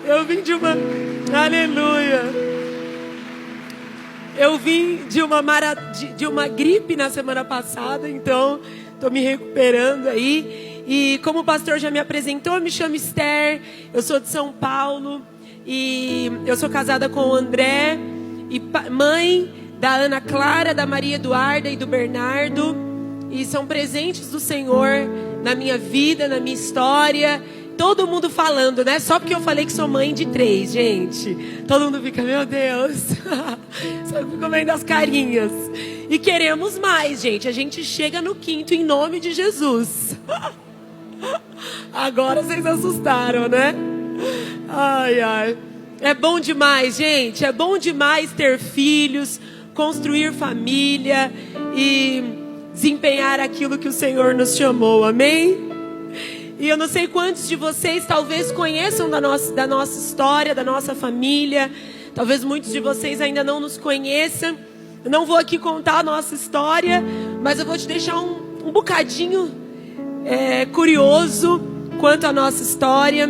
Eu vim de uma... Aleluia. Eu vim de uma gripe na semana passada, então estou me recuperando aí. E como o pastor já me apresentou, eu me chamo Esther, eu sou de São Paulo e eu sou casada com o André e mãe da Ana Clara, da Maria Eduarda e do Bernardo. E são presentes do Senhor na minha vida, na minha história. Todo mundo falando, né? Só porque eu falei que sou mãe de 3, gente. Todo mundo fica, meu Deus. Só ficou vendo as carinhas. E queremos mais, gente. A gente chega no 5º em nome de Jesus. Agora vocês assustaram, né? Ai, ai. É bom demais, gente. É bom demais ter filhos, construir família e desempenhar aquilo que o Senhor nos chamou. Amém? E eu não sei quantos de vocês talvez conheçam da nossa história, da nossa família. Talvez muitos de vocês ainda não nos conheçam. Eu não vou aqui contar a nossa história, mas eu vou te deixar um bocadinho curioso quanto à nossa história.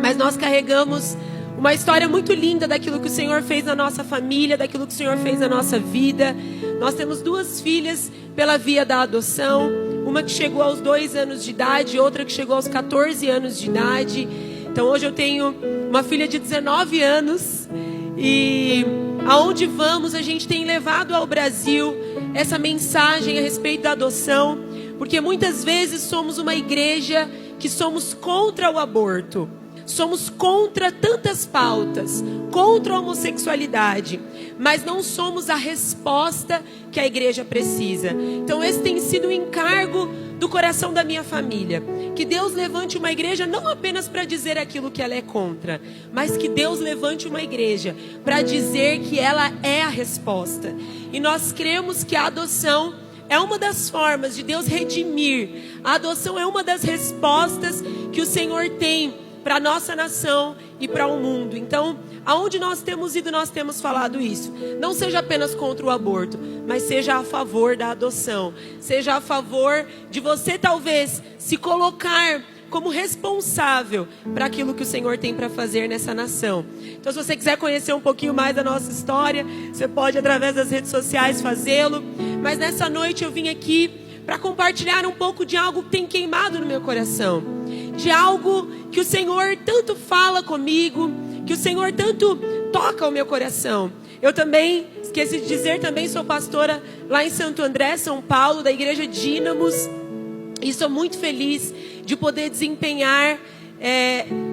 Mas nós carregamos uma história muito linda daquilo que o Senhor fez na nossa família, daquilo que o Senhor fez na nossa vida. Nós temos 2 filhas pela via da adoção. Uma que chegou aos 2 anos de idade, outra que chegou aos 14 anos de idade. Então hoje eu tenho uma filha de 19 anos. E aonde vamos, a gente tem levado ao Brasil essa mensagem a respeito da adoção. Porque muitas vezes somos uma igreja que somos contra o aborto. Somos contra tantas pautas, contra a homossexualidade, mas não somos a resposta que a igreja precisa. Então esse tem sido o encargo do coração da minha família. Que Deus levante uma igreja não apenas para dizer aquilo que ela é contra, mas que Deus levante uma igreja para dizer que ela é a resposta. E nós cremos que a adoção é uma das formas de Deus redimir. A adoção é uma das respostas que o Senhor tem para a nossa nação e para o mundo. Então, aonde nós temos ido, nós temos falado isso. Não seja apenas contra o aborto, mas seja a favor da adoção. Seja a favor de você talvez se colocar como responsável para aquilo que o Senhor tem para fazer nessa nação. Então, se você quiser conhecer um pouquinho mais da nossa história, você pode através das redes sociais fazê-lo. Mas nessa noite eu vim aqui para compartilhar um pouco de algo que tem queimado no meu coração. De algo que o Senhor tanto fala comigo, que o Senhor tanto toca o meu coração. Eu também, esqueci de dizer, também sou pastora lá em Santo André, São Paulo, da igreja Dínamos. E sou muito feliz de poder desempenhar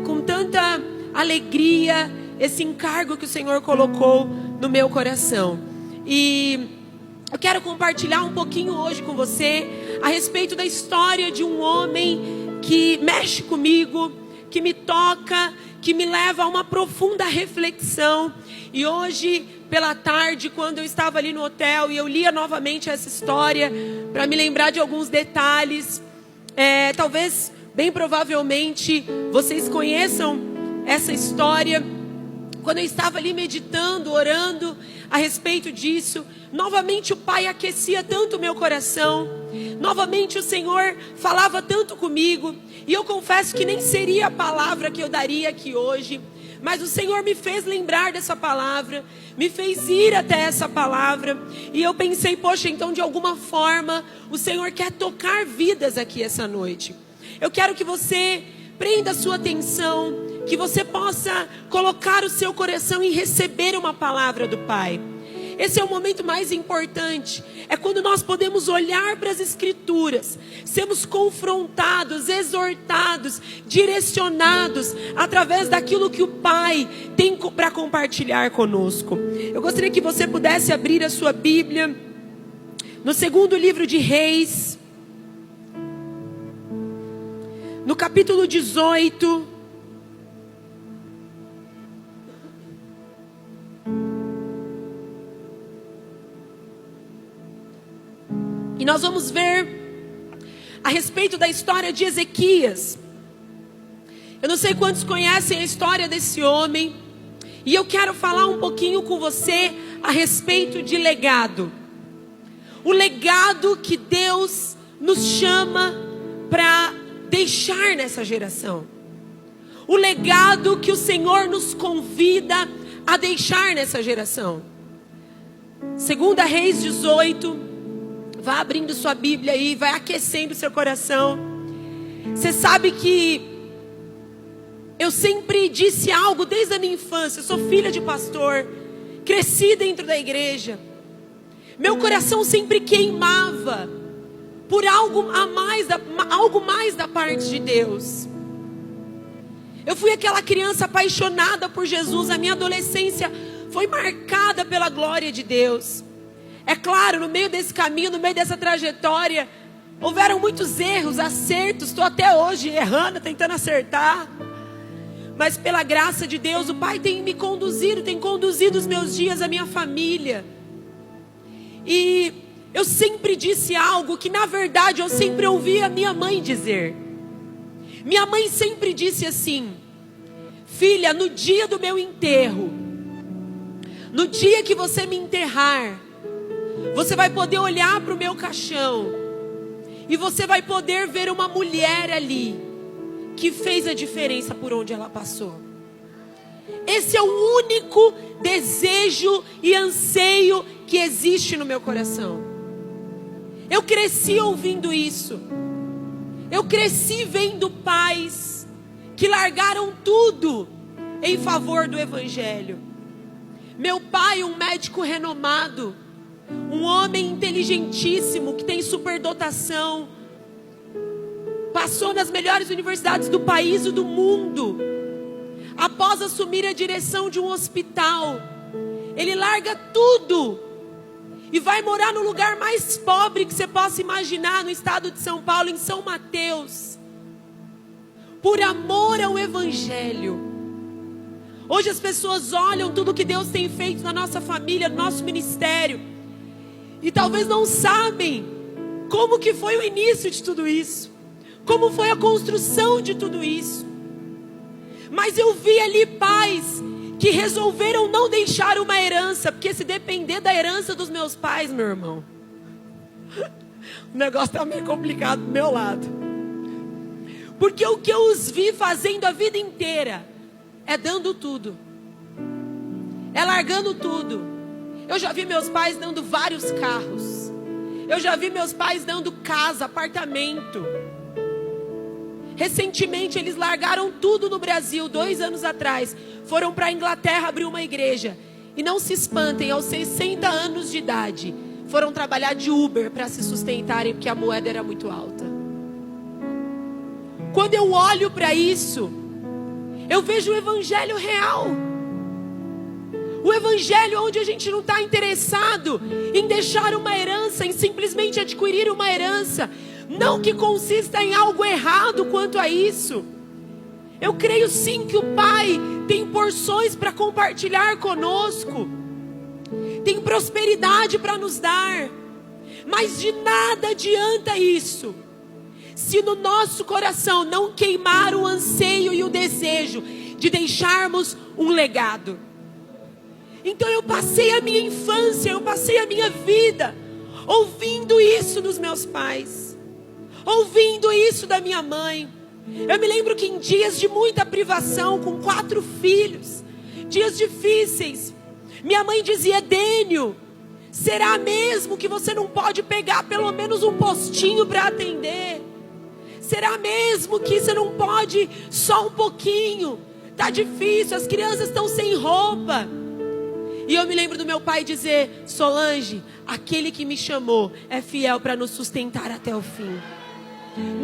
com tanta alegria esse encargo que o Senhor colocou no meu coração. E eu quero compartilhar um pouquinho hoje com você a respeito da história de um homem que mexe comigo, que me toca, que me leva a uma profunda reflexão. E hoje, pela tarde, quando eu estava ali no hotel e eu lia novamente essa história, para me lembrar de alguns detalhes, talvez, bem provavelmente, vocês conheçam essa história. Quando eu estava ali meditando, orando a respeito disso, novamente o Pai aquecia tanto o meu coração. Novamente o Senhor falava tanto comigo. E eu confesso que nem seria a palavra que eu daria aqui hoje, mas o Senhor me fez lembrar dessa palavra, me fez ir até essa palavra. E eu pensei, poxa, então de alguma forma o Senhor quer tocar vidas aqui essa noite. Eu quero que você prenda a sua atenção, que você possa colocar o seu coração em receber uma palavra do Pai. Esse é o momento mais importante. É quando nós podemos olhar para as Escrituras, sermos confrontados, exortados, direcionados através daquilo que o Pai tem para compartilhar conosco. Eu gostaria que você pudesse abrir a sua Bíblia no 2º livro de Reis, no capítulo 18. E nós vamos ver a respeito da história de Ezequias. Eu não sei quantos conhecem a história desse homem. E eu quero falar um pouquinho com você a respeito de legado. O legado que Deus nos chama para deixar nessa geração. o legado que o Senhor nos convida a deixar nessa geração. 2 Reis 18, vá abrindo sua Bíblia aí, vai aquecendo seu coração. Você sabe que eu sempre disse algo desde a minha infância. Eu sou filha de pastor, cresci dentro da igreja. Meu coração sempre queimava por algo mais da parte de Deus. Eu fui aquela criança apaixonada por Jesus. A minha adolescência foi marcada pela glória de Deus. É claro, no meio desse caminho, no meio dessa trajetória, houveram muitos erros, acertos. Estou até hoje errando, tentando acertar. Mas pela graça de Deus, o Pai tem me conduzido, tem conduzido os meus dias, a minha família. E eu sempre disse algo que na verdade eu sempre ouvi a minha mãe dizer. Minha mãe sempre disse assim: filha, no dia do meu enterro, no dia que você me enterrar, você vai poder olhar para o meu caixão e você vai poder ver uma mulher ali que fez a diferença por onde ela passou. Esse é o único desejo e anseio que existe no meu coração. Eu cresci ouvindo isso. Eu cresci vendo pais que largaram tudo em favor do Evangelho. Meu pai, um médico renomado, um homem inteligentíssimo, que tem superdotação, passou nas melhores universidades do país e do mundo. Após assumir a direção de um hospital, ele larga tudo e vai morar no lugar mais pobre que você possa imaginar, no estado de São Paulo, em São Mateus, por amor ao Evangelho. Hoje as pessoas olham tudo que Deus tem feito na nossa família, no nosso ministério, e talvez não sabem como que foi o início de tudo isso, como foi a construção de tudo isso. Mas eu vi ali pais que resolveram não deixar uma herança, porque se depender da herança dos meus pais, meu irmão, o negócio está meio complicado do meu lado. Porque o que eu os vi fazendo a vida inteira é dando tudo, é largando tudo. Eu já vi meus pais dando vários carros, eu já vi meus pais dando casa, apartamento. Recentemente eles largaram tudo no Brasil, 2 anos atrás. Foram para a Inglaterra abrir uma igreja. E não se espantem, aos 60 anos de idade, foram trabalhar de Uber para se sustentarem, porque a moeda era muito alta. Quando eu olho para isso, eu vejo o Evangelho real. O Evangelho onde a gente não está interessado em deixar uma herança, em simplesmente adquirir uma herança. Não que consista em algo errado quanto a isso. Eu creio sim que o Pai tem porções para compartilhar conosco, tem prosperidade para nos dar, mas de nada adianta isso se no nosso coração não queimar o anseio e o desejo de deixarmos um legado. Então eu passei a minha infância, eu passei a minha vida ouvindo isso dos meus pais, ouvindo isso da minha mãe. Eu me lembro que em dias de muita privação, com 4 filhos, dias difíceis, minha mãe dizia: Dênio, será mesmo que você não pode pegar pelo menos um postinho para atender? Será mesmo que você não pode só um pouquinho? Tá difícil, as crianças estão sem roupa. E eu me lembro do meu pai dizer: Solange, aquele que me chamou é fiel para nos sustentar até o fim.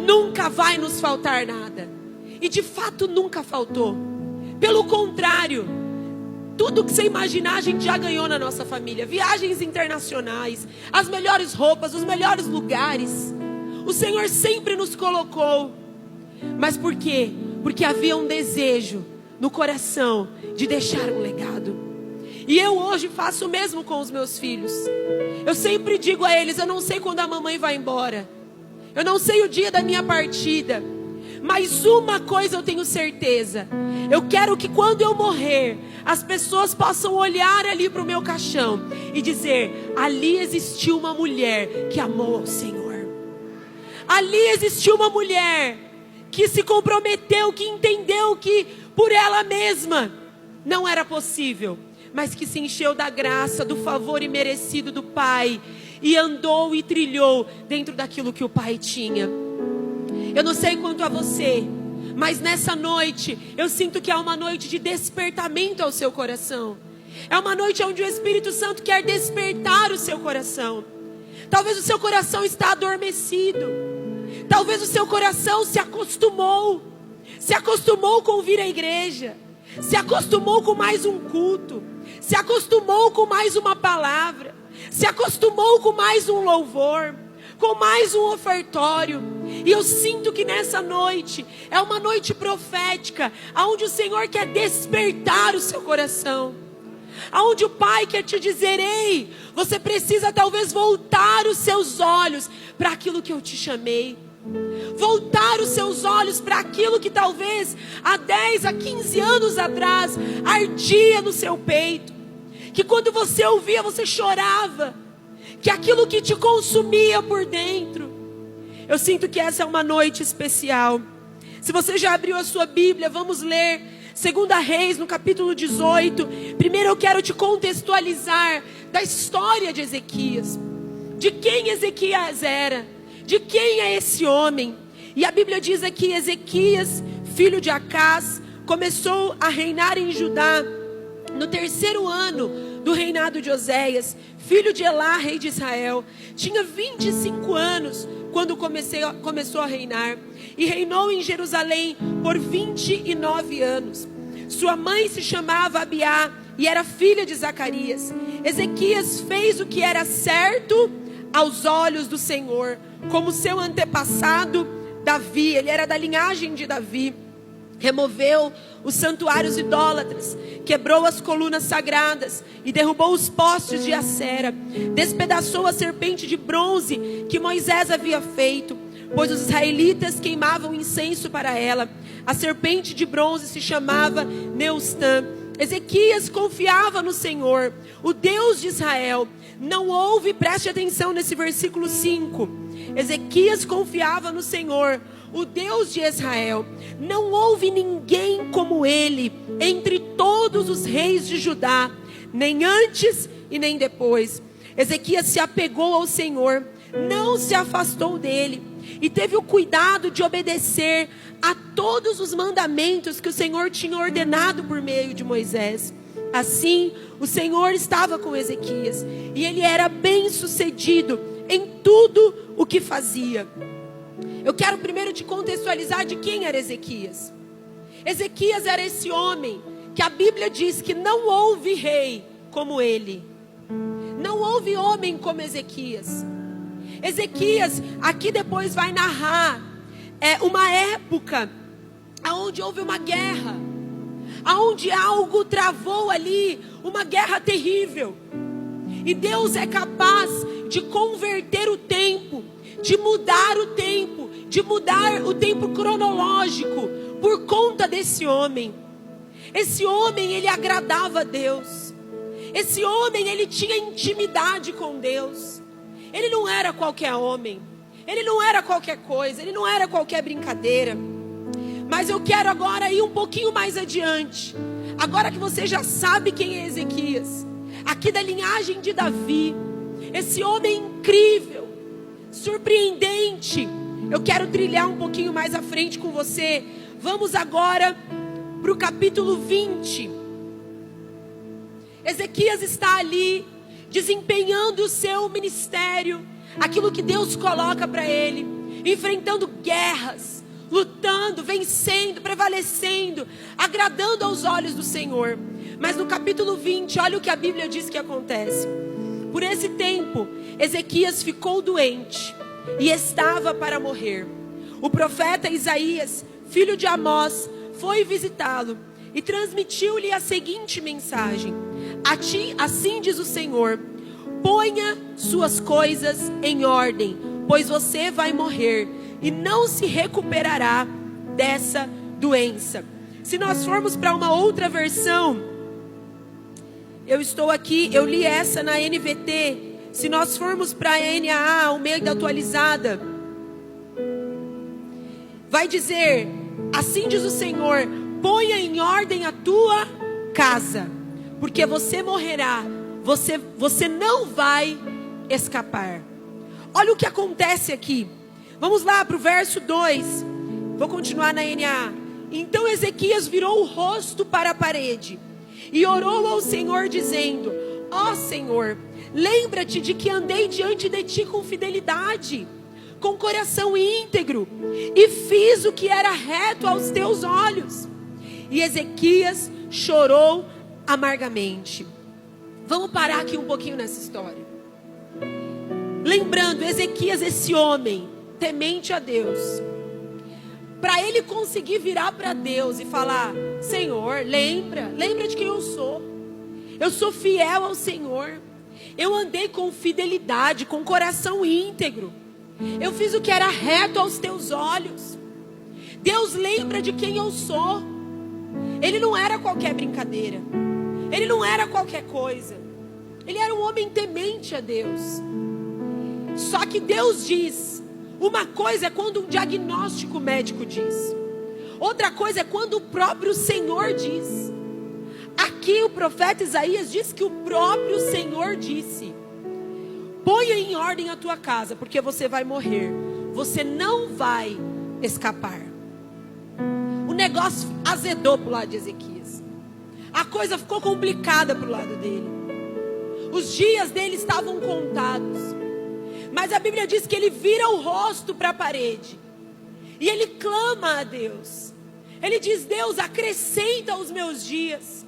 Nunca vai nos faltar nada. E de fato nunca faltou. Pelo contrário, tudo que você imaginar a gente já ganhou na nossa família. Viagens internacionais, as melhores roupas, os melhores lugares. O Senhor sempre nos colocou. Mas por quê? Porque havia um desejo no coração de deixar um legado. E eu hoje faço o mesmo com os meus filhos. Eu sempre digo a eles: eu não sei quando a mamãe vai embora, eu não sei o dia da minha partida, mas uma coisa eu tenho certeza: eu quero que quando eu morrer, as pessoas possam olhar ali para o meu caixão e dizer: ali existiu uma mulher que amou ao Senhor. Ali existiu uma mulher que se comprometeu, que entendeu que por ela mesma não era possível, mas que se encheu da graça, do favor imerecido do Pai, e andou e trilhou dentro daquilo que o Pai tinha. Eu não sei quanto a você, mas nessa noite, eu sinto que é uma noite de despertamento ao seu coração. É uma noite onde o Espírito Santo quer despertar o seu coração. Talvez o seu coração está adormecido. Talvez o seu coração se acostumou com vir à igreja, se acostumou com mais um culto, se acostumou com mais uma palavra, se acostumou com mais um louvor, com mais um ofertório. E eu sinto que nessa noite é uma noite profética, onde o Senhor quer despertar o seu coração, aonde o Pai quer te dizer: ei, você precisa talvez voltar os seus olhos para aquilo que eu te chamei. Voltar os seus olhos para aquilo que talvez há 10, há 15 anos atrás ardia no seu peito, que quando você ouvia você chorava, que aquilo que te consumia por dentro. Eu sinto que essa é uma noite especial. Se você já abriu a sua Bíblia, vamos ler 2 Reis, no capítulo 18. Primeiro eu quero te contextualizar da história de Ezequias, de quem Ezequias era, de quem é esse homem. E a Bíblia diz aqui: Ezequias, filho de Acás, começou a reinar em Judá no 3º ano do reinado de Oséias, filho de Elá, rei de Israel. Tinha 25 anos quando começou a reinar, e reinou em Jerusalém por 29 anos. Sua mãe se chamava Abiá e era filha de Zacarias. Ezequias fez o que era certo aos olhos do Senhor, como seu antepassado Davi. Ele era da linhagem de Davi. Removeu os santuários idólatras, quebrou as colunas sagradas e derrubou os postes de Acera. Despedaçou a serpente de bronze que Moisés havia feito, pois os israelitas queimavam incenso para ela. A serpente de bronze se chamava Neustã. Ezequias confiava no Senhor, o Deus de Israel. Não houve, preste atenção nesse versículo 5. Ezequias confiava no Senhor, o Deus de Israel. Não houve ninguém como ele entre todos os reis de Judá, nem antes e nem depois. Ezequias se apegou ao Senhor, não se afastou dele, e teve o cuidado de obedecer a todos os mandamentos que o Senhor tinha ordenado por meio de Moisés. Assim, o Senhor estava com Ezequias, e ele era bem-sucedido em tudo o que fazia. Eu quero primeiro te contextualizar de quem era Ezequias. Ezequias era esse homem que a Bíblia diz que não houve rei como ele. Não houve homem como Ezequias. Ezequias aqui depois vai narrar uma época onde houve uma guerra, onde algo travou ali, uma guerra terrível. E Deus é capaz de converter o tempo, de mudar o tempo, de mudar o tempo cronológico por conta desse homem. Esse homem, ele agradava a Deus. Esse homem, ele tinha intimidade com Deus. Ele não era qualquer homem, ele não era qualquer coisa, ele não era qualquer brincadeira. Mas eu quero agora ir um pouquinho mais adiante. Agora que você já sabe quem é Ezequias, aqui da linhagem de Davi, esse homem incrível, surpreendente, eu quero trilhar um pouquinho mais à frente com você. Vamos agora para o capítulo 20. Ezequias está ali, desempenhando o seu ministério, aquilo que Deus coloca para ele, enfrentando guerras, lutando, vencendo, prevalecendo, agradando aos olhos do Senhor. Mas no capítulo 20, olha o que a Bíblia diz que acontece. Por esse tempo, Ezequias ficou doente e estava para morrer. O profeta Isaías, filho de Amós, foi visitá-lo e transmitiu-lhe a seguinte mensagem: assim diz o Senhor, ponha suas coisas em ordem, pois você vai morrer e não se recuperará dessa doença. Se nós formos para uma outra versão, eu estou aqui, eu li essa na NVT. Se nós formos para a NAA, Almeida atualizada, vai dizer: assim diz o Senhor, ponha em ordem a tua casa, porque você morrerá, você não vai escapar. Olha o que acontece aqui. Vamos lá para o verso 2. Vou continuar na NA. Então Ezequias virou o rosto para a parede e orou ao Senhor dizendo: ó Senhor, lembra-te de que andei diante de ti com fidelidade, com coração íntegro, e fiz o que era reto aos teus olhos. E Ezequias chorou amargamente. Vamos parar aqui um pouquinho nessa história. Lembrando, Ezequias, esse homem temente a Deus, para ele conseguir virar para Deus e falar: Senhor, lembra de quem eu sou fiel ao Senhor, eu andei com fidelidade, com coração íntegro, eu fiz o que era reto aos teus olhos. Deus, lembra de quem eu sou. Ele não era qualquer brincadeira, ele não era qualquer coisa, ele era um homem temente a Deus. Só que Deus diz: uma coisa é quando um diagnóstico médico diz, outra coisa é quando o próprio Senhor diz. Aqui o profeta Isaías diz que o próprio Senhor disse: ponha em ordem a tua casa, porque você vai morrer, você não vai escapar. O negócio azedou para o lado de Ezequias, a coisa ficou complicada para o lado dele, os dias dele estavam contados. Mas a Bíblia diz que ele vira o rosto para a parede e ele clama a Deus. Ele diz: Deus, acrescenta os meus dias.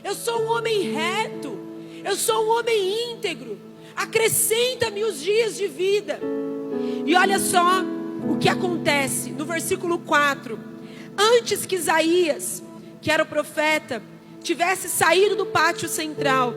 Eu sou um homem reto, eu sou um homem íntegro, acrescenta-me os dias de vida. E olha só o que acontece no versículo 4. Antes que Isaías, que era o profeta, tivesse saído do pátio central,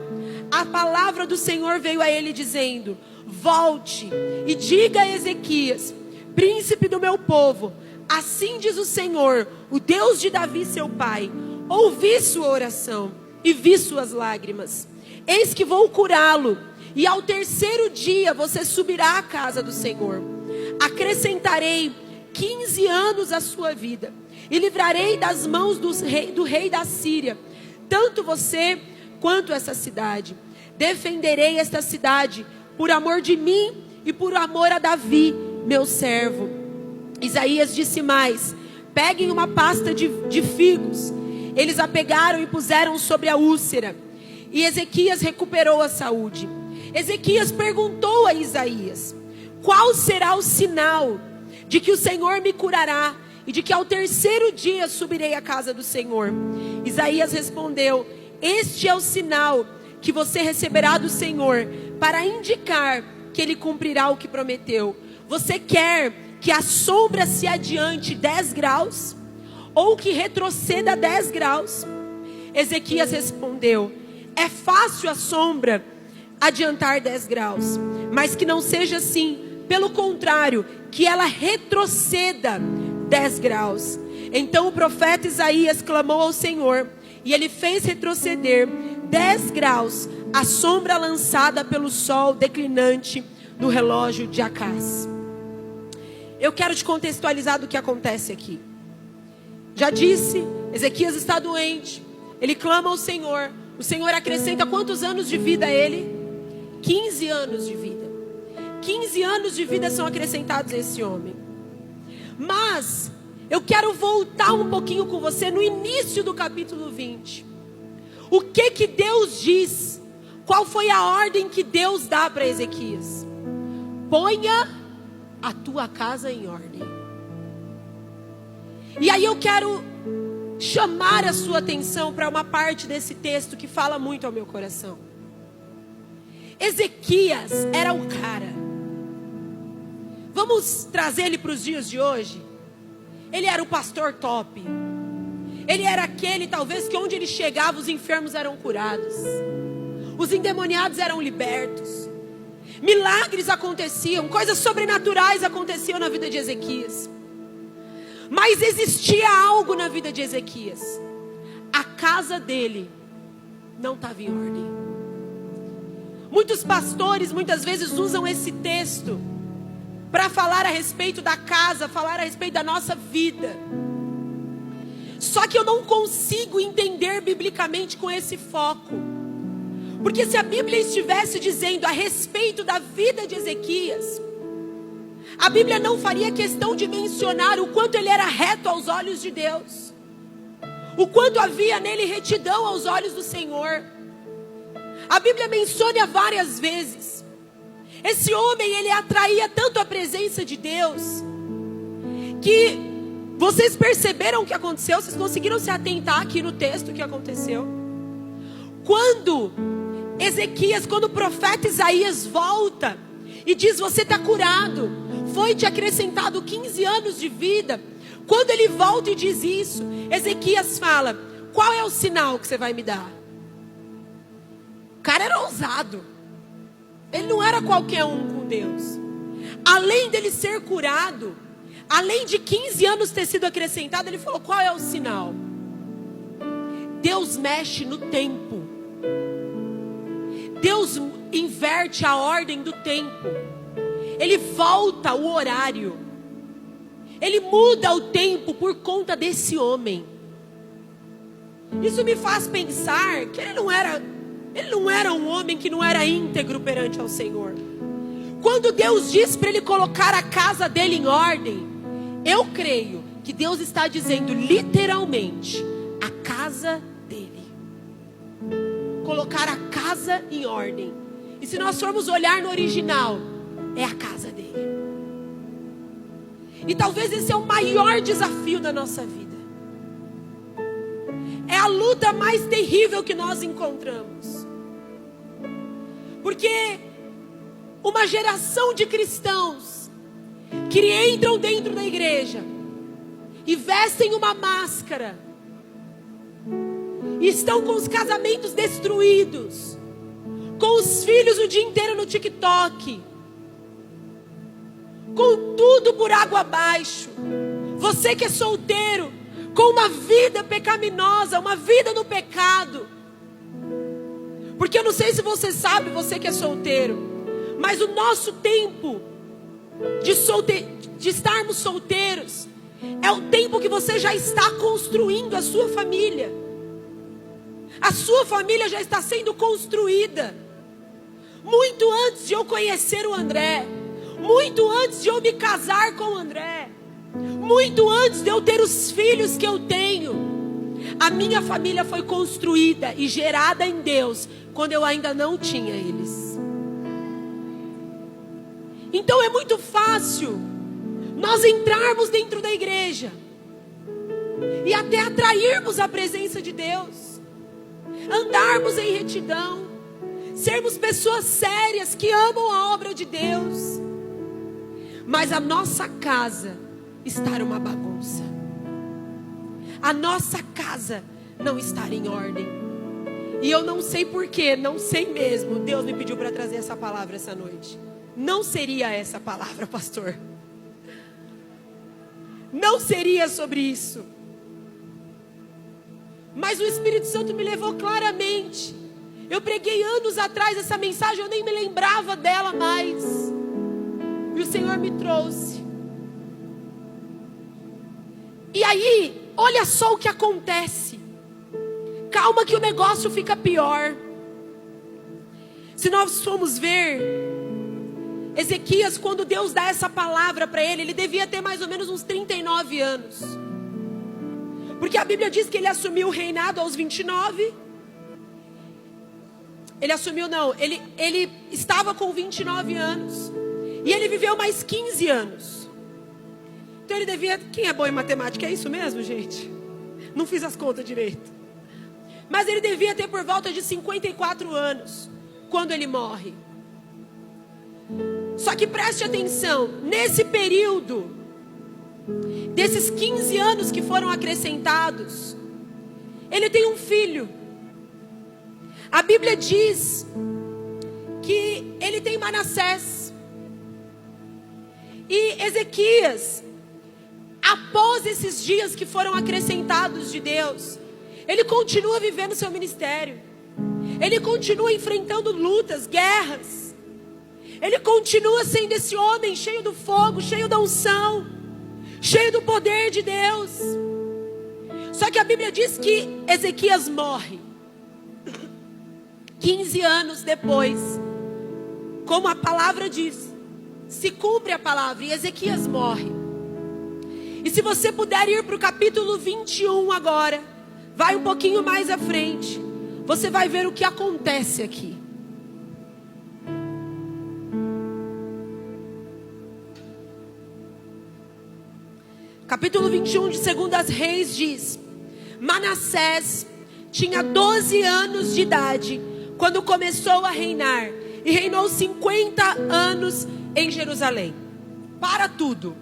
a palavra do Senhor veio a ele dizendo: volte e diga a Ezequias, príncipe do meu povo, assim diz o Senhor, o Deus de Davi seu pai: ouvi sua oração e vi suas lágrimas. Eis que vou curá-lo, e ao terceiro dia você subirá à casa do Senhor. Acrescentarei 15 anos à sua vida, e livrarei das mãos do rei da Síria, tanto você quanto essa cidade. Defenderei esta cidade por amor de mim e por amor a Davi, meu servo. Isaías disse mais: peguem uma pasta de figos. Eles a pegaram e puseram sobre a úlcera, e Ezequias recuperou a saúde. Ezequias perguntou a Isaías: qual será o sinal de que o Senhor me curará e de que ao terceiro dia subirei à casa do Senhor? Isaías respondeu: este é o sinal que você receberá do Senhor, para indicar que Ele cumprirá o que prometeu. Você quer que a sombra se adiante 10 graus? Ou que retroceda 10 graus? Ezequias respondeu: é fácil a sombra adiantar 10 graus, mas que não seja assim. Pelo contrário, que ela retroceda 10 graus. Então o profeta Isaías clamou ao Senhor, e ele fez retroceder 10 graus a sombra lançada pelo sol declinante do relógio de Acás. Eu quero te contextualizar do que acontece aqui. Já disse, Ezequias está doente, ele clama ao Senhor, o Senhor acrescenta quantos anos de vida a ele? 15 anos de vida. 15 anos de vida são acrescentados a esse homem. Mas eu quero voltar um pouquinho com você no início do capítulo 20. O que Deus diz? Qual foi a ordem que Deus dá para Ezequias? Ponha a tua casa em ordem. E aí eu quero chamar a sua atenção para uma parte desse texto que fala muito ao meu coração. Ezequias era o cara. Vamos trazer ele para os dias de hoje. Ele era o pastor top. Ele era aquele, talvez, que onde ele chegava os enfermos eram curados, os endemoniados eram libertos, milagres aconteciam, coisas sobrenaturais aconteciam na vida de Ezequias. Mas existia algo na vida de Ezequias: a casa dele não estava em ordem. Muitos pastores muitas vezes usam esse texto para falar a respeito da casa, falar a respeito da nossa vida. Só que eu não consigo entender biblicamente com esse foco. Porque se a Bíblia estivesse dizendo a respeito da vida de Ezequias, a Bíblia não faria questão de mencionar o quanto ele era reto aos olhos de Deus, o quanto havia nele retidão aos olhos do Senhor. A Bíblia menciona várias vezes. Esse homem, ele atraía tanto a presença de Deus, que vocês perceberam o que aconteceu? Vocês conseguiram se atentar aqui no texto o que aconteceu? Quando o profeta Isaías volta e diz: você está curado, foi te acrescentado 15 anos de vida. Quando ele volta e diz isso, Ezequias fala: qual é o sinal que você vai me dar? O cara era ousado. Ele não era qualquer um com Deus. Além dele ser curado, além de 15 anos ter sido acrescentado, ele falou: qual é o sinal? Deus mexe no tempo. Deus inverte a ordem do tempo. Ele volta o horário. Ele muda o tempo por conta desse homem. Isso me faz pensar que ele não era um homem que não era íntegro perante ao Senhor. Quando Deus diz para ele colocar a casa dele em ordem, eu creio que Deus está dizendo literalmente a casa dele. Colocar a casa em ordem. E se nós formos olhar no original, é a casa dele. E talvez esse é o maior desafio da nossa vida. É a luta mais terrível que nós encontramos. Porque uma geração de cristãos que entram dentro da igreja e vestem uma máscara, e estão com os casamentos destruídos, com os filhos o dia inteiro no TikTok, com tudo por água abaixo. Você que é solteiro, com uma vida pecaminosa, uma vida no pecado. Porque eu não sei se você sabe, você que é solteiro, mas o nosso tempo de estarmos solteiros é o tempo que você já está construindo a sua família. A sua família já está sendo construída. Muito antes de eu conhecer o André, muito antes de eu me casar com o André, muito antes de eu ter os filhos que eu tenho, a minha família foi construída e gerada em Deus quando eu ainda não tinha eles. Então é muito fácil nós entrarmos dentro da igreja e até atrairmos a presença de Deus, andarmos em retidão, sermos pessoas sérias que amam a obra de Deus, mas a nossa casa estar uma bagunça, a nossa casa não estar em ordem. E eu não sei porquê, não sei mesmo. Deus me pediu para trazer essa palavra essa noite. Não seria essa palavra, pastor. Não seria sobre isso. Mas o Espírito Santo me levou claramente. Eu preguei anos atrás essa mensagem, eu nem me lembrava dela mais. E o Senhor me trouxe. E aí, olha só o que acontece. Calma que o negócio fica pior. Se nós formos ver Ezequias, quando Deus dá essa palavra para ele, ele devia ter mais ou menos uns 39 anos. Porque a Bíblia diz que ele assumiu o reinado aos 29. Ele estava com 29 anos. E ele viveu mais 15 anos. Então ele devia... Quem é bom em matemática? É isso mesmo, gente? Não fiz as contas direito. Mas ele devia ter por volta de 54 anos quando ele morre. Só que preste atenção, nesse período, desses 15 anos que foram acrescentados, ele tem um filho. A Bíblia diz que ele tem Manassés. E Ezequias, após esses dias que foram acrescentados de Deus, ele continua vivendo seu ministério. Ele continua enfrentando lutas, guerras. Ele continua sendo esse homem cheio do fogo, cheio da unção, cheio do poder de Deus. Só que a Bíblia diz que Ezequias morre. 15 anos depois, como a palavra diz, se cumpre a palavra e Ezequias morre. E se você puder ir para o capítulo 21 agora, vai um pouquinho mais à frente, você vai ver o que acontece aqui. Capítulo 21 de 2 Reis diz: Manassés tinha 12 anos de idade quando começou a reinar, e reinou 50 anos em Jerusalém. Para tudo.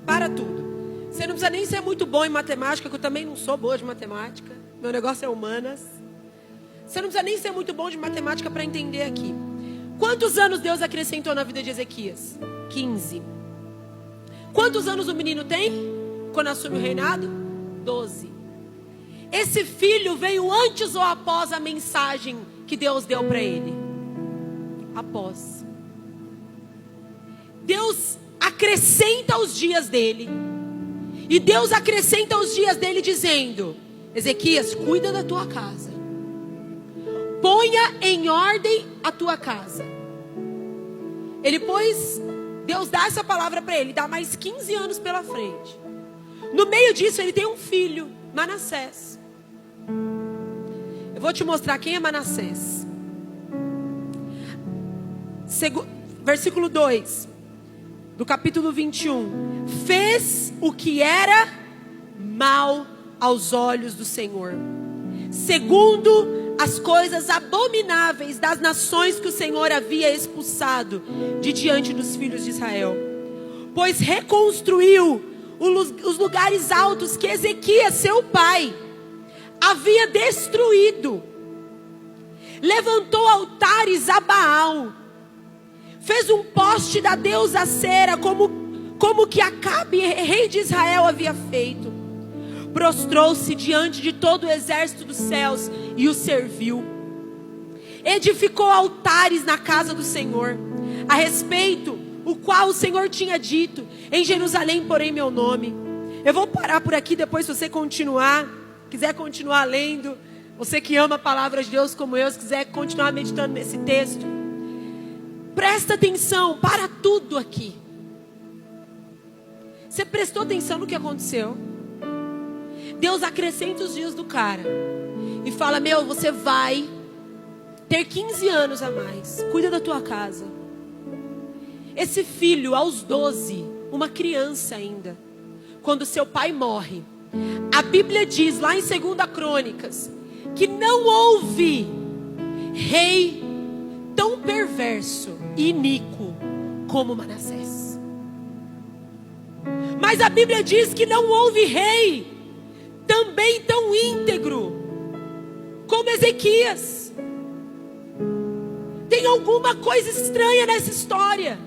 Para tudo. Você não precisa nem ser muito bom em matemática, que eu também não sou boa de matemática. Meu negócio é humanas. Você não precisa nem ser muito bom de matemática para entender aqui. Quantos anos Deus acrescentou na vida de Ezequias? 15. Quantos anos o menino tem quando assume o reinado? 12. Esse filho veio antes ou após a mensagem que Deus deu para ele? Após. Deus acrescenta os dias dele. E Deus acrescenta os dias dele dizendo: Ezequias, cuida da tua casa. Ponha em ordem a tua casa. Deus dá essa palavra para ele, dá mais 15 anos pela frente. No meio disso ele tem um filho, Manassés. Eu vou te mostrar quem é Manassés. Versículo 2 do capítulo 21. Fez o que era mal aos olhos do Senhor, segundo as coisas abomináveis das nações que o Senhor havia expulsado de diante dos filhos de Israel. Pois reconstruiu os lugares altos que Ezequias, seu pai, havia destruído. Levantou altares a Baal. Fez um poste da deusa Acera, como que Acabe, rei de Israel, havia feito. Prostrou-se diante de todo o exército dos céus e o serviu. Edificou altares na casa do Senhor, a respeito o qual o Senhor tinha dito: em Jerusalém porém meu nome. Eu vou parar por aqui, depois se você quiser continuar lendo, você que ama a palavra de Deus como eu, se quiser continuar meditando nesse texto, presta atenção para tudo aqui. Você prestou atenção no que aconteceu? Deus acrescenta os dias do cara e fala: você vai ter 15 anos a mais, cuida da tua casa. Esse filho, aos 12, uma criança ainda, quando seu pai morre, a Bíblia diz lá em 2 Crônicas que não houve rei tão perverso e iníquo como Manassés. Mas a Bíblia diz que não houve rei também tão íntegro como Ezequias. Tem alguma coisa estranha nessa história.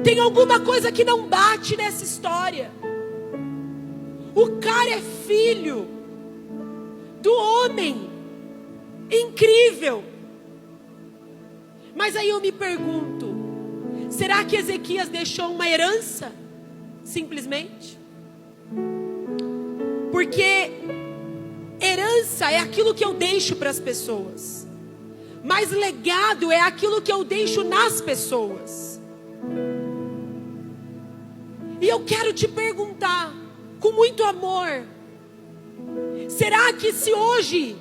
Tem alguma coisa que não bate nessa história. O cara é filho do homem incrível. Mas aí eu me pergunto: será que Ezequias deixou uma herança? Simplesmente? Porque herança é aquilo que eu deixo para as pessoas, mas legado é aquilo que eu deixo nas pessoas. E eu quero te perguntar, com muito amor: será que se hoje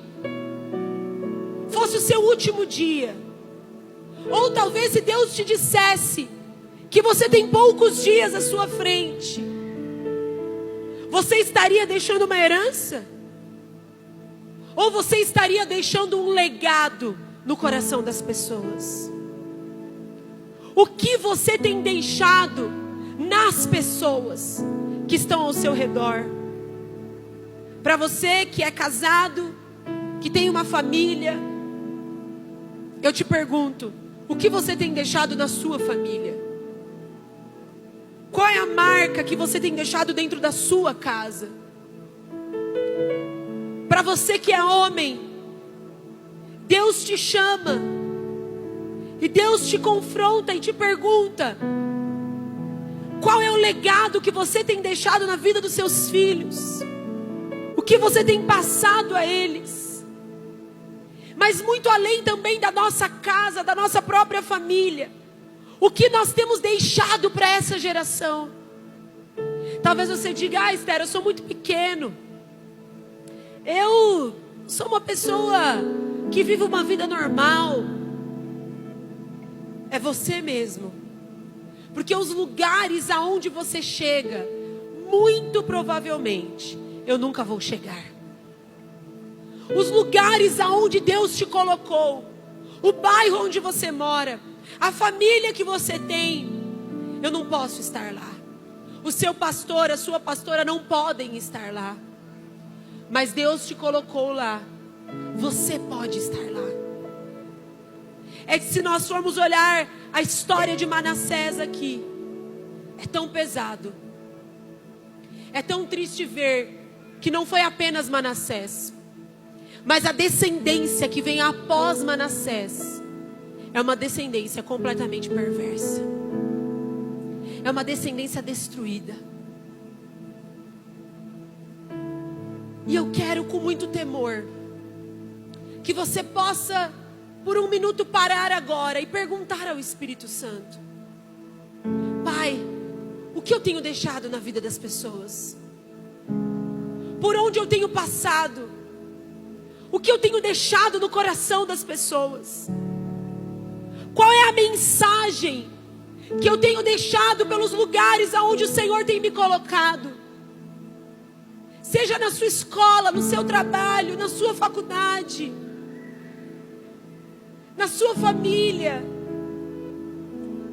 fosse o seu último dia, ou talvez se Deus te dissesse que você tem poucos dias à sua frente, você estaria deixando uma herança? Ou você estaria deixando um legado no coração das pessoas? O que você tem deixado nas pessoas que estão ao seu redor? Para você que é casado, que tem uma família, eu te pergunto: o que você tem deixado na sua família? Qual é a marca que você tem deixado dentro da sua casa? Para você que é homem, Deus te chama E Deus te confronta e te pergunta: qual é o legado que você tem deixado na vida dos seus filhos? O que você tem passado a eles? Mas muito além também da nossa casa, da nossa própria família, o que nós temos deixado para essa geração? Talvez você diga: Esther, eu sou muito pequeno. Eu sou uma pessoa que vive uma vida normal. É você mesmo. Porque os lugares aonde você chega, muito provavelmente, eu nunca vou chegar. Os lugares aonde Deus te colocou, o bairro onde você mora, a família que você tem, eu não posso estar lá. O seu pastor, a sua pastora não podem estar lá. Mas Deus te colocou lá. Você pode estar lá. É que se nós formos olhar a história de Manassés aqui, é tão pesado. É tão triste ver que não foi apenas Manassés, mas a descendência que vem após Manassés é uma descendência completamente perversa. É uma descendência destruída. E eu quero com muito temor que você possa por um minuto parar agora e perguntar ao Espírito Santo: Pai, o que eu tenho deixado na vida das pessoas? Por onde eu tenho passado? O que eu tenho deixado no coração das pessoas? Qual é a mensagem que eu tenho deixado pelos lugares aonde o Senhor tem me colocado? Seja na sua escola, no seu trabalho, na sua faculdade, na sua família.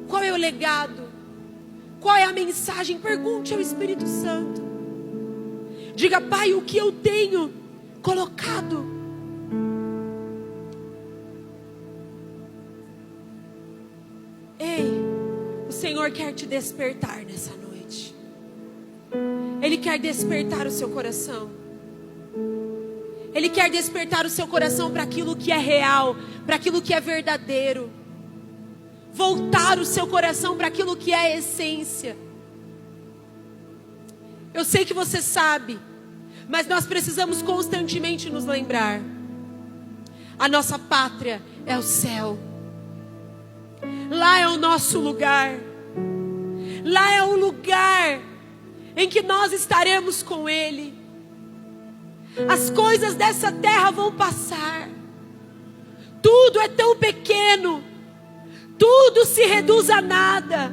Qual é o legado? Qual é a mensagem? Pergunte ao Espírito Santo. Diga: Pai, o que eu tenho colocado? Ei, o Senhor quer te despertar nessa noite. Ele quer despertar o seu coração. Ele quer despertar o seu coração para aquilo que é real, para aquilo que é verdadeiro. Voltar o seu coração para aquilo que é a essência. Eu sei que você sabe, mas nós precisamos constantemente nos lembrar: a nossa pátria é o céu. Lá é o nosso lugar. Lá é o lugar em que nós estaremos com Ele. As coisas dessa terra vão passar. Tudo é tão pequeno. Tudo se reduz a nada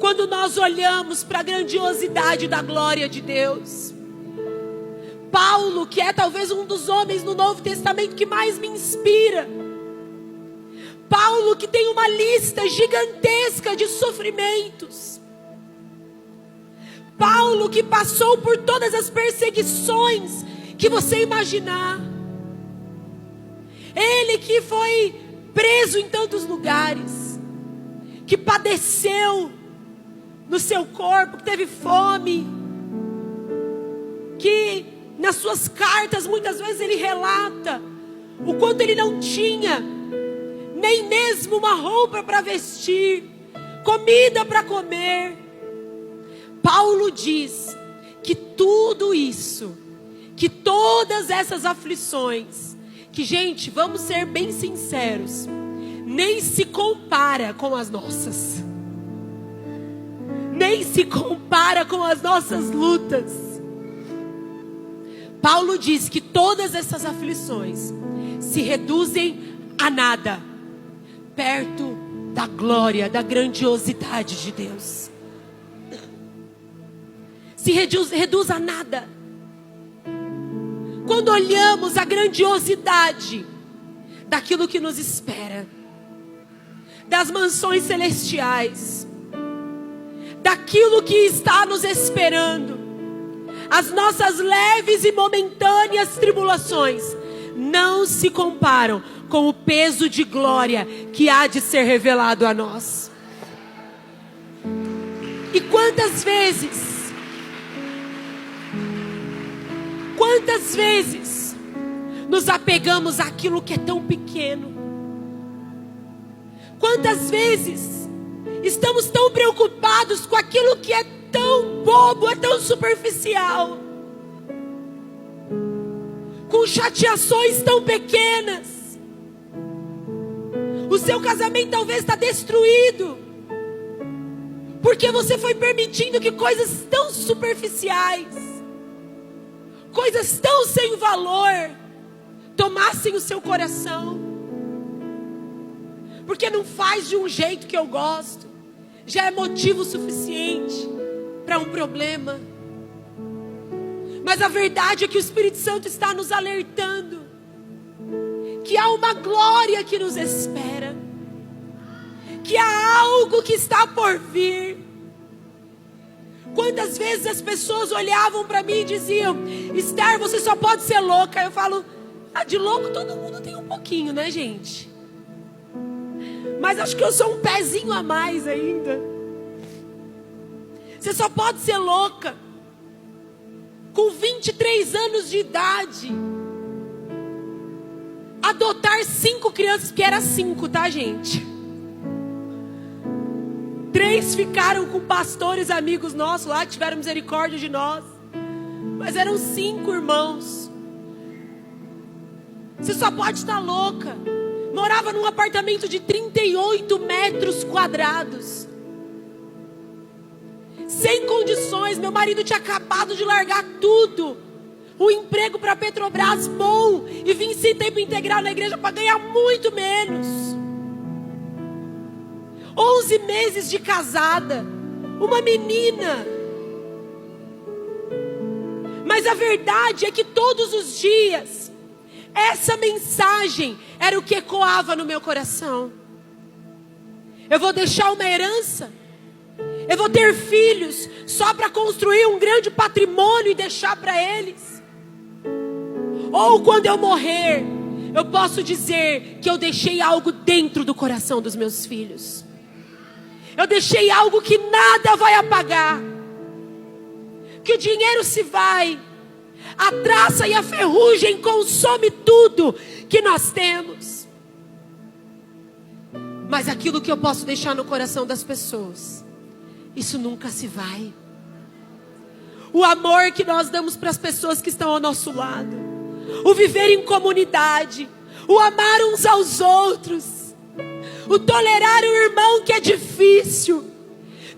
quando nós olhamos para a grandiosidade da glória de Deus. Paulo, que é talvez um dos homens no Novo Testamento que mais me inspira. Paulo, que tem uma lista gigantesca de sofrimentos. Paulo, que passou por todas as perseguições que você imaginar. Ele que foi preso em tantos lugares, que padeceu no seu corpo, que teve fome, que nas suas cartas muitas vezes ele relata o quanto ele não tinha nem mesmo uma roupa para vestir, comida para comer. Paulo diz que tudo isso, que todas essas aflições, que, gente, vamos ser bem sinceros, nem se compara com as nossas. Nem se compara com as nossas lutas. Paulo diz que todas essas aflições se reduzem a nada, perto da glória, da grandiosidade de Deus. Se reduz a nada. Quando olhamos a grandiosidade daquilo que nos espera, das mansões celestiais, daquilo que está nos esperando, as nossas leves e momentâneas tribulações não se comparam com o peso de glória que há de ser revelado a nós. E quantas vezes nos apegamos àquilo que é tão pequeno, Quantas vezes estamos tão preocupados com aquilo que é tão bobo, é tão superficial, com chateações tão pequenas. O seu casamento talvez está destruído, porque você foi permitindo que coisas tão superficiais, coisas tão sem valor, tomassem o seu coração. Porque não faz de um jeito que eu gosto, já é motivo suficiente para um problema. Mas a verdade é que o Espírito Santo está nos alertando que há uma glória que nos espera, que há algo que está por vir. Quantas vezes as pessoas olhavam para mim e diziam: Esther, você só pode ser louca. Eu falo: de louco todo mundo tem um pouquinho, né, gente? Mas acho que eu sou um pezinho a mais ainda. Você só pode ser louca com 23 anos de idade, adotar 5 crianças, que era 5, tá, gente? 3 ficaram com pastores amigos nossos lá, que tiveram misericórdia de nós. Mas eram 5 irmãos. Você só pode estar louca. Morava num apartamento de 38 metros quadrados, sem condições. Meu marido tinha acabado de largar tudo, um emprego para a Petrobras bom, e vim sem tempo integral na igreja para ganhar muito menos. 11 meses de casada, uma menina. Mas a verdade é que todos os dias essa mensagem era o que ecoava no meu coração. Eu vou deixar uma herança, eu vou ter filhos só para construir um grande patrimônio e deixar para eles. Ou quando eu morrer, eu posso dizer que eu deixei algo dentro do coração dos meus filhos. Eu deixei algo que nada vai apagar, que o dinheiro se vai, a traça e a ferrugem consome tudo que nós temos. Mas aquilo que eu posso deixar no coração das pessoas, isso nunca se vai. O amor que nós damos para as pessoas que estão ao nosso lado, o viver em comunidade, o amar uns aos outros, o tolerar o irmão que é difícil,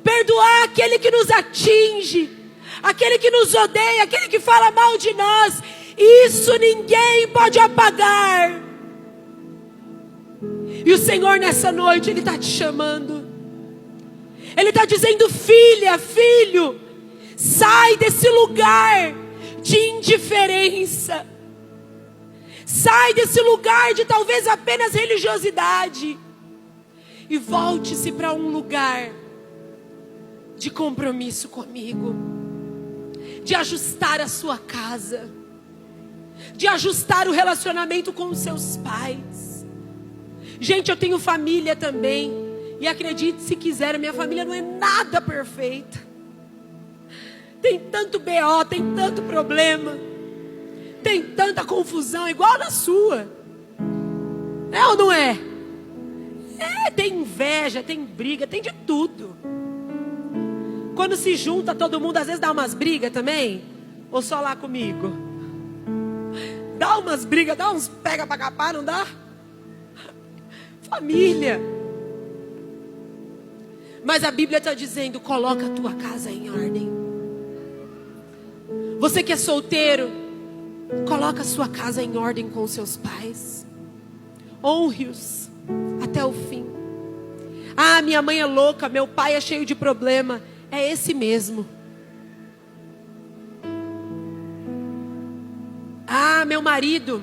perdoar aquele que nos atinge, aquele que nos odeia, aquele que fala mal de nós, isso ninguém pode apagar. E o Senhor nessa noite, Ele está te chamando. Ele está dizendo: filha, filho, sai desse lugar de indiferença. Sai desse lugar de talvez apenas religiosidade. E volte-se para um lugar de compromisso comigo. De ajustar a sua casa, de ajustar o relacionamento com os seus pais. Gente, eu tenho família também, e acredite se quiser, a minha família não é nada perfeita. Tem tanto BO, tem tanto problema, tem tanta confusão, igual na sua. É ou não é? Tem inveja, tem briga, tem de tudo. Quando se junta todo mundo, às vezes dá umas brigas também? Ou só lá comigo? Dá umas brigas, dá uns pega pra capar, não dá? Família. Mas a Bíblia está dizendo: coloca a tua casa em ordem. Você que é solteiro, coloca a sua casa em ordem com os seus pais. Honre-os até o fim. Ah, minha mãe é louca, meu pai é cheio de problema. É esse mesmo. Ah, meu marido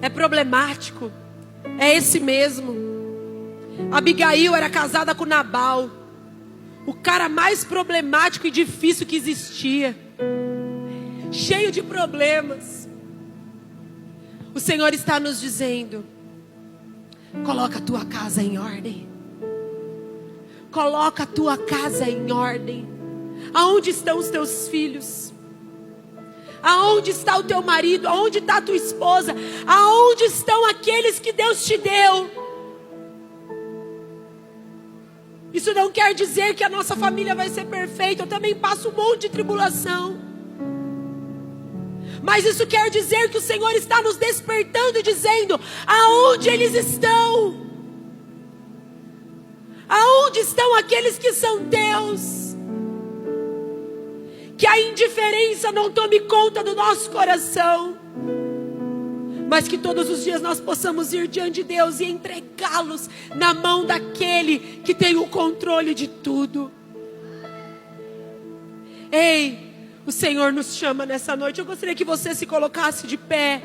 é problemático. É esse mesmo. Abigail era casada com Nabal, o cara mais problemático e difícil que existia, cheio de problemas. O Senhor está nos dizendo: coloca a tua casa em ordem. Coloca a tua casa em ordem. Aonde estão os teus filhos? Aonde está o teu marido? Aonde está a tua esposa? Aonde estão aqueles que Deus te deu? Isso não quer dizer que a nossa família vai ser perfeita. Eu também passo um monte de tribulação. Mas isso quer dizer que o Senhor está nos despertando e dizendo: aonde eles estão? Aonde estão aqueles que são teus? Que a indiferença não tome conta do nosso coração, mas que todos os dias nós possamos ir diante de Deus e entregá-los na mão daquele que tem o controle de tudo. Ei, o Senhor nos chama nessa noite. Eu gostaria que você se colocasse de pé.